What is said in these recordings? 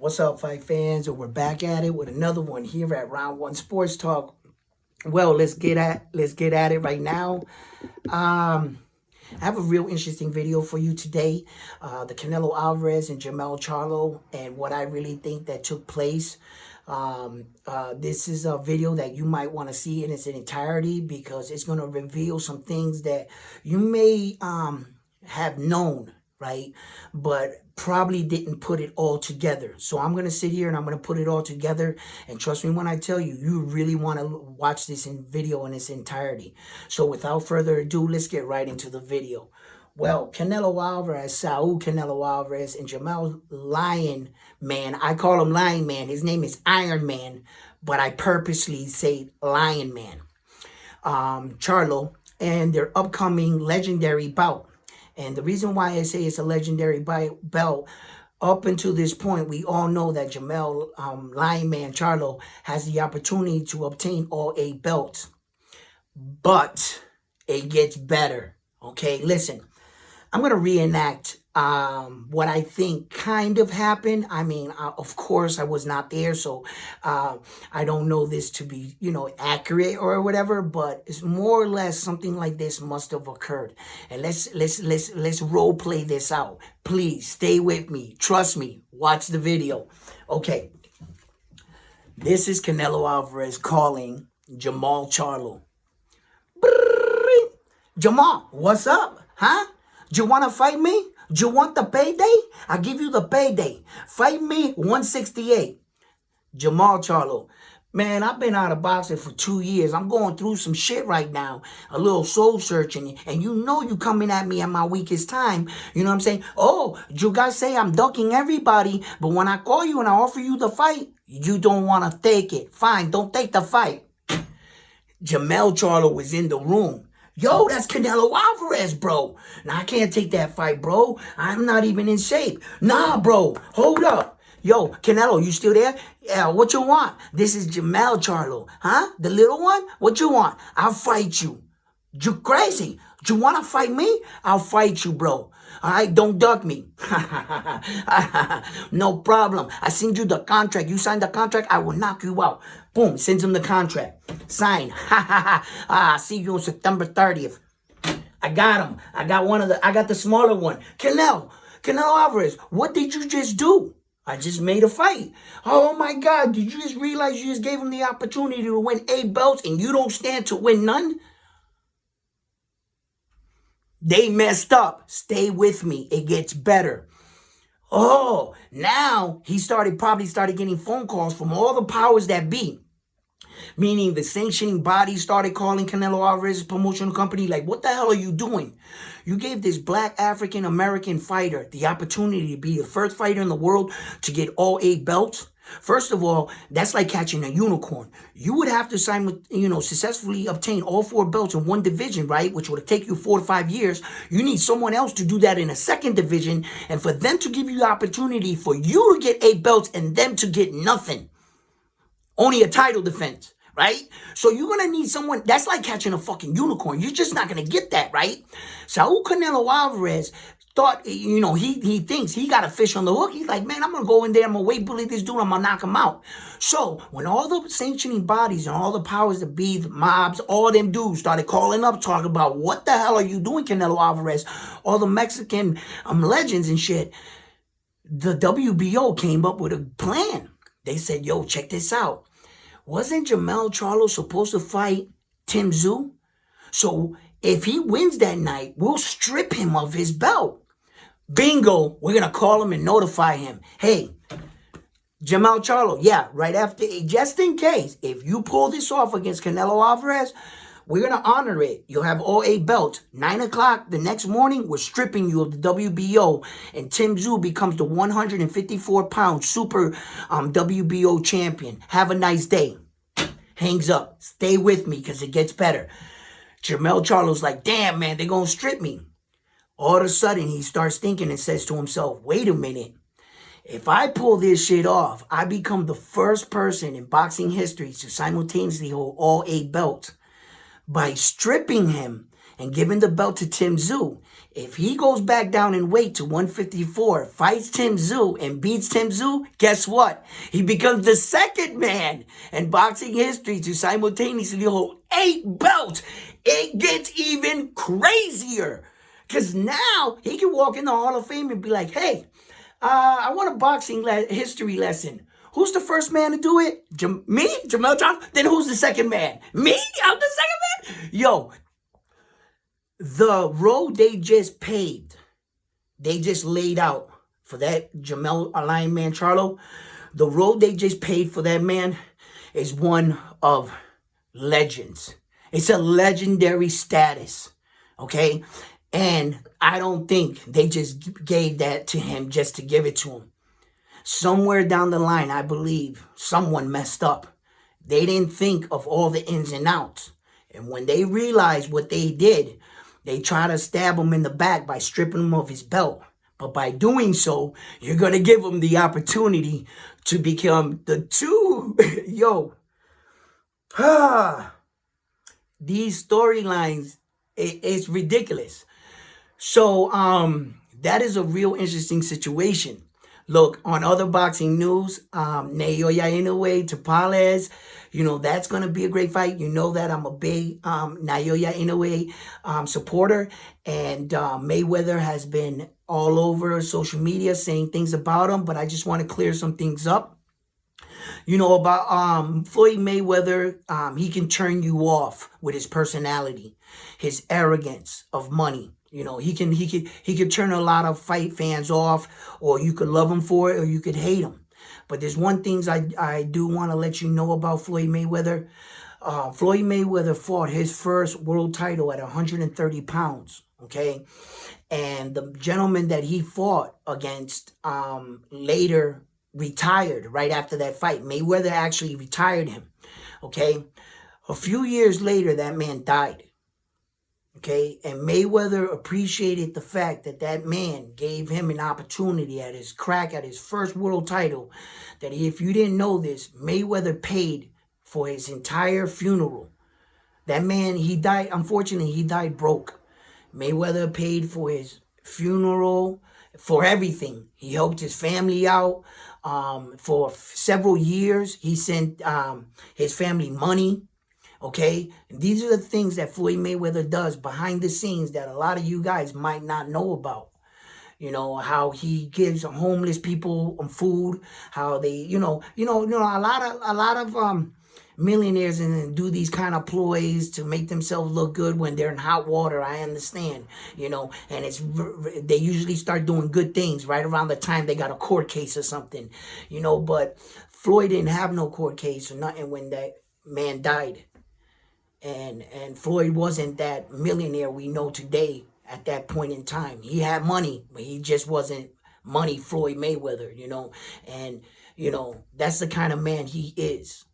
What's up, fight fans? And we're back at it with another one here at Round One Sports Talk. Well, let's get at it right now. I have a real interesting video for you today. The Canelo Álvarez and Jamel Charlo and what I really think that took place. This is a video that you might want to see in its entirety because it's going to reveal some things that you may have known, right? But probably didn't put it all together. So I'm going to sit here and I'm going to put it all together. And trust me when I tell you, you really want to watch this video in its entirety. So without further ado, let's get right into the video. Well, Canelo Álvarez, Saul Canelo Álvarez, and Jamel Lion Man. I call him Lion Man. His name is Iron Man, but I purposely say Lion Man. Charlo, and their upcoming legendary bout. And the reason why I say it's a legendary belt, up until this point, we all know that Jamel Lion Man Charlo has the opportunity to obtain all 8 belts. But it gets better. Okay, listen. I'm going to reenact what I think kind of happened. I mean, of course, I was not there, so I don't know this to be, accurate or whatever. But it's more or less something like this must have occurred. And let's role play this out. Please stay with me. Trust me. Watch the video. Okay. This is Canelo Álvarez calling Jamel Charlo. Jamal, what's up? Huh? Do you want to fight me? Do you want the payday? I'll give you the payday. Fight me 168. Jamel Charlo. Man, I've been out of boxing for 2 years. I'm going through some shit right now. A little soul searching. And you coming at me at my weakest time. You know what I'm saying? Oh, you guys say I'm ducking everybody. But when I call you and I offer you the fight, you don't want to take it. Fine, don't take the fight. Jamel Charlo was in the room. Yo, that's Canelo Álvarez, bro. Now, I can't take that fight, bro. I'm not even in shape. Nah, bro. Hold up. Yo, Canelo, you still there? Yeah, what you want? This is Jamel Charlo. Huh? The little one? What you want? I'll fight you. You crazy? You want to fight me? I'll fight you, bro. All right, don't duck me. No problem. I send you the contract. You sign the contract, I will knock you out. Boom, sends him the contract. Sign. See you on September 30th. I got him. I got the smaller one. Canelo Álvarez, what did you just do? I just made a fight. Oh my God, did you just realize you just gave him the opportunity to win 8 belts and you don't stand to win none? They messed up. Stay with me. It gets better. Oh, now he probably started getting phone calls from all the powers that be. Meaning the sanctioning body started calling Canelo Álvarez's promotional company like, what the hell are you doing? You gave this black African-American fighter the opportunity to be the first fighter in the world to get all 8 belts. First of all, that's like catching a unicorn. You would have to successfully obtain all 4 belts in one division, right? Which would take you 4 to 5 years. You need someone else to do that in a second division. And for them to give you the opportunity for you to get 8 belts and them to get nothing. Only a title defense. Right? So you're going to need someone, that's like catching a fucking unicorn. You're just not going to get that, right? Saul Canelo Álvarez thought, he thinks he got a fish on the hook. He's like, man, I'm going to go in there. I'm going to weight bully this dude. I'm going to knock him out. So when all the sanctioning bodies and all the powers that be, the mobs, all them dudes started calling up, talking about what the hell are you doing, Canelo Álvarez? All the Mexican legends and shit. The WBO came up with a plan. They said, yo, check this out. Wasn't Jamel Charlo supposed to fight Tim Tszyu? So if he wins that night, we'll strip him of his belt. Bingo, we're going to call him and notify him. Hey, Jamel Charlo, yeah, right after, just in case, if you pull this off against Canelo Álvarez, we're going to honor it. You'll have all 8 belts. 9 o'clock the next morning, we're stripping you of the WBO. And Tim Tszyu becomes the 154-pound super WBO champion. Have a nice day. Hangs up. Stay with me because it gets better. Jamel Charlo's like, damn, man, they're going to strip me. All of a sudden, he starts thinking and says to himself, wait a minute. If I pull this shit off, I become the first person in boxing history to simultaneously hold all 8 belts. By stripping him and giving the belt to Tim Tszyu. If he goes back down in weight to 154, fights Tim Tszyu and beats Tim Tszyu, guess what? He becomes the second man in boxing history to simultaneously hold 8 belts. It gets even crazier. Because now he can walk in the Hall of Fame and be like, hey, I want a boxing history lesson. Who's the first man to do it? Me? Jamel Charlo? Then who's the second man? Me? I'm the second man? Yo, the road they just paved, they just laid out for that Jamel Lion Man Charlo, the road they just paved for that man is one of legends. It's a legendary status, okay? And I don't think they just gave that to him just to give it to him. Somewhere down the line, I believe someone messed up. They didn't think of all the ins and outs. And when they realized what they did, they try to stab him in the back by stripping him of his belt. But by doing so, you're going to give him the opportunity to become the two. Yo. These storylines, it's ridiculous. So, that is a real interesting situation. Look, on other boxing news, Naoya Inoue to Pales, that's going to be a great fight. You know that I'm a big Naoya Inoue supporter. And Mayweather has been all over social media saying things about him. But I just want to clear some things up. About Floyd Mayweather, he can turn you off with his personality, his arrogance of money. He can turn a lot of fight fans off, or you could love him for it, or you could hate him. But there's one thing I do want to let you know about Floyd Mayweather. Floyd Mayweather fought his first world title at 130 pounds, okay? And the gentleman that he fought against later retired right after that fight. Mayweather actually retired him, okay? A few years later, that man died. Okay, and Mayweather appreciated the fact that that man gave him an opportunity at his crack at his first world title. That if you didn't know this, Mayweather paid for his entire funeral. That man, he died, unfortunately, he died broke. Mayweather paid for his funeral, for everything. He helped his family out for several years. He sent his family money. Okay, and these are the things that Floyd Mayweather does behind the scenes that a lot of you guys might not know about. How he gives homeless people food, how they, a lot of millionaires and do these kind of ploys to make themselves look good when they're in hot water. I understand, and they usually start doing good things right around the time they got a court case or something, but Floyd didn't have no court case or nothing when that man died. And Floyd wasn't that millionaire we know today at that point in time. He had money, but he just wasn't money Floyd Mayweather, And, that's the kind of man he is,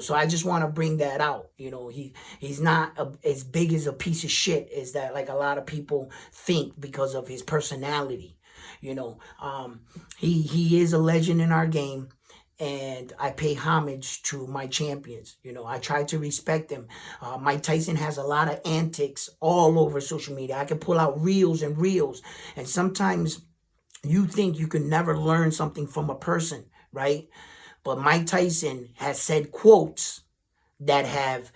So I just want to bring that out. He's not as big as a piece of shit as that, like a lot of people think because of his personality. He is a legend in our game. And I pay homage to my champions. I try to respect them. Mike Tyson has a lot of antics all over social media. I can pull out reels and reels. And sometimes you think you can never learn something from a person, right? But Mike Tyson has said quotes that have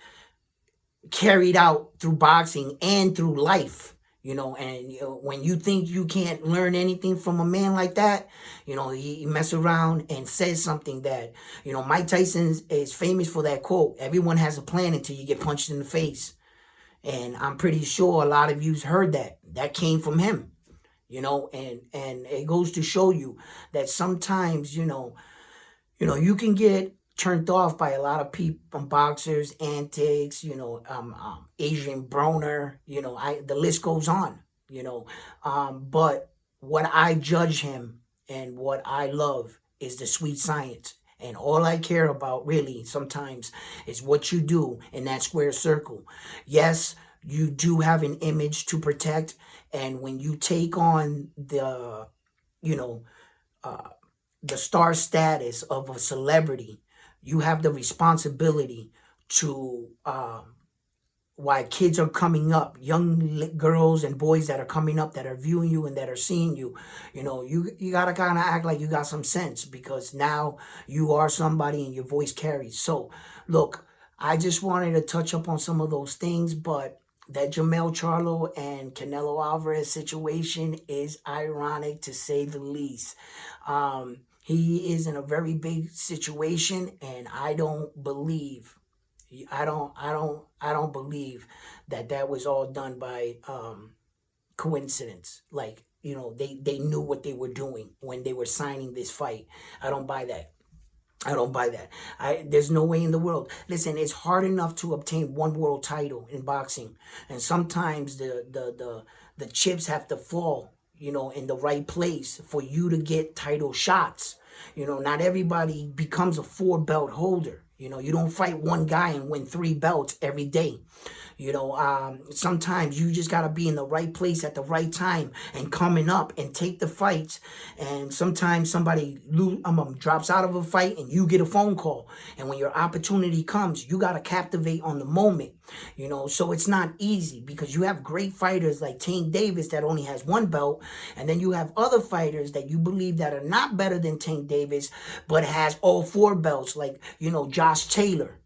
carried out through boxing and through life. When you think you can't learn anything from a man like that, he mess around and says something that, Mike Tyson is famous for that quote. Everyone has a plan until you get punched in the face. And I'm pretty sure a lot of you's heard that. That came from him, and it goes to show you that sometimes, you can get turned off by a lot of people, boxers, antics, Adrian Broner, the list goes on, but what I judge him and what I love is the sweet science. And all I care about really sometimes is what you do in that square circle. Yes, you do have an image to protect. And when you take on the star status of a celebrity, you have the responsibility to why kids are coming up, young girls and boys that are coming up that are viewing you and that are seeing you, you gotta kind of act like you got some sense, because now you are somebody and your voice carries. So look, I just wanted to touch up on some of those things, but that Jamel Charlo and Canelo Álvarez situation is ironic to say the least. He is in a very big situation, and I don't believe that that was all done by coincidence. Like, they knew what they were doing when they were signing this fight. I don't buy that. I don't buy that. There's no way in the world. Listen, it's hard enough to obtain one world title in boxing, and sometimes the chips have to fall, in the right place for you to get title shots. Not everybody becomes a 4-belt holder. You don't fight one guy and win 3 belts every day. Sometimes you just got to be in the right place at the right time and coming up and take the fights. And sometimes somebody drops out of a fight and you get a phone call. And when your opportunity comes, you got to captivate on the moment. So it's not easy, because you have great fighters like Tank Davis that only has 1 belt. And then you have other fighters that you believe that are not better than Tank Davis, but has all 4 belts, like, Josh Taylor.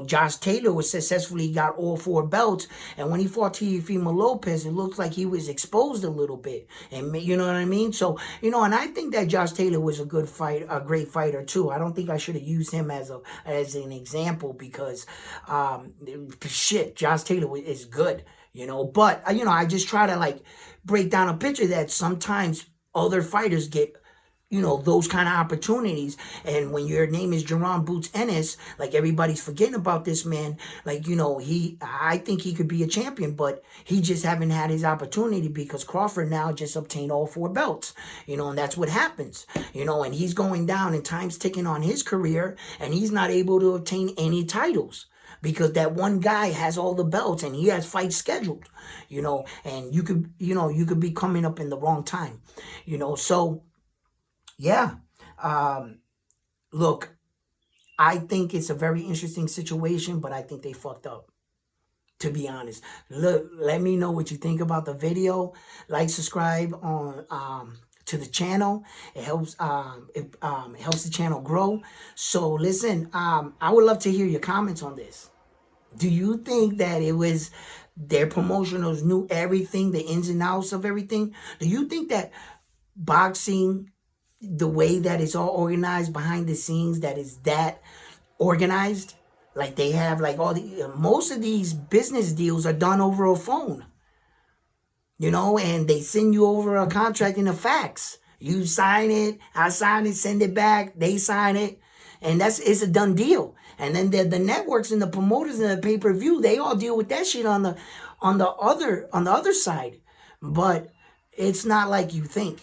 Josh Taylor was successfully got all 4 belts, and when he fought Teofimo Lopez, it looked like he was exposed a little bit, and you know what I mean. So and I think that Josh Taylor was a great fighter too. I don't think I should have used him as an example, because Josh Taylor is good, But I just try to like break down a picture that sometimes other fighters get those kind of opportunities. And when your name is Jerron Boots Ennis, like, everybody's forgetting about this man. Like, I think he could be a champion, but he just haven't had his opportunity because Crawford now just obtained all 4 belts, and that's what happens, and he's going down and time's ticking on his career, and he's not able to obtain any titles, because that one guy has all the belts and he has fights scheduled, and you could be coming up in the wrong time, so yeah. Look, I think it's a very interesting situation, but I think they fucked up, to be honest. Look, let me know what you think about the video. Like, subscribe on to the channel. It helps it helps the channel grow. So listen, I would love to hear your comments on this. Do you think that it was their promotionals knew everything, the ins and outs of everything? Do you think that boxing, the way that it's all organized behind the scenes, that is that organized? Like, they have like most of these business deals are done over a phone, and they send you over a contract in a fax. You sign it, I sign it, send it back, they sign it, and it's a done deal. And then the networks and the promoters and the pay-per-view, they all deal with that shit on the other side. But it's not like you think.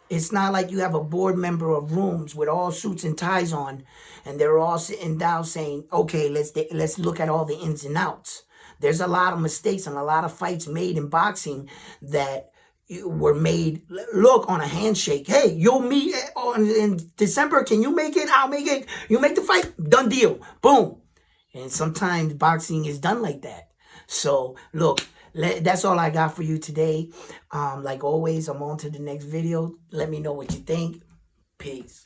It's not like you have a board member of rooms with all suits and ties on, and they're all sitting down saying, okay, let's look at all the ins and outs. There's a lot of mistakes and a lot of fights made in boxing that were made, look, on a handshake. Hey, you'll meet in December. Can you make it? I'll make it. You make the fight. Done deal. Boom. And sometimes boxing is done like that. So look, that's all I got for you today. Like always, I'm on to the next video. Let me know what you think. Peace.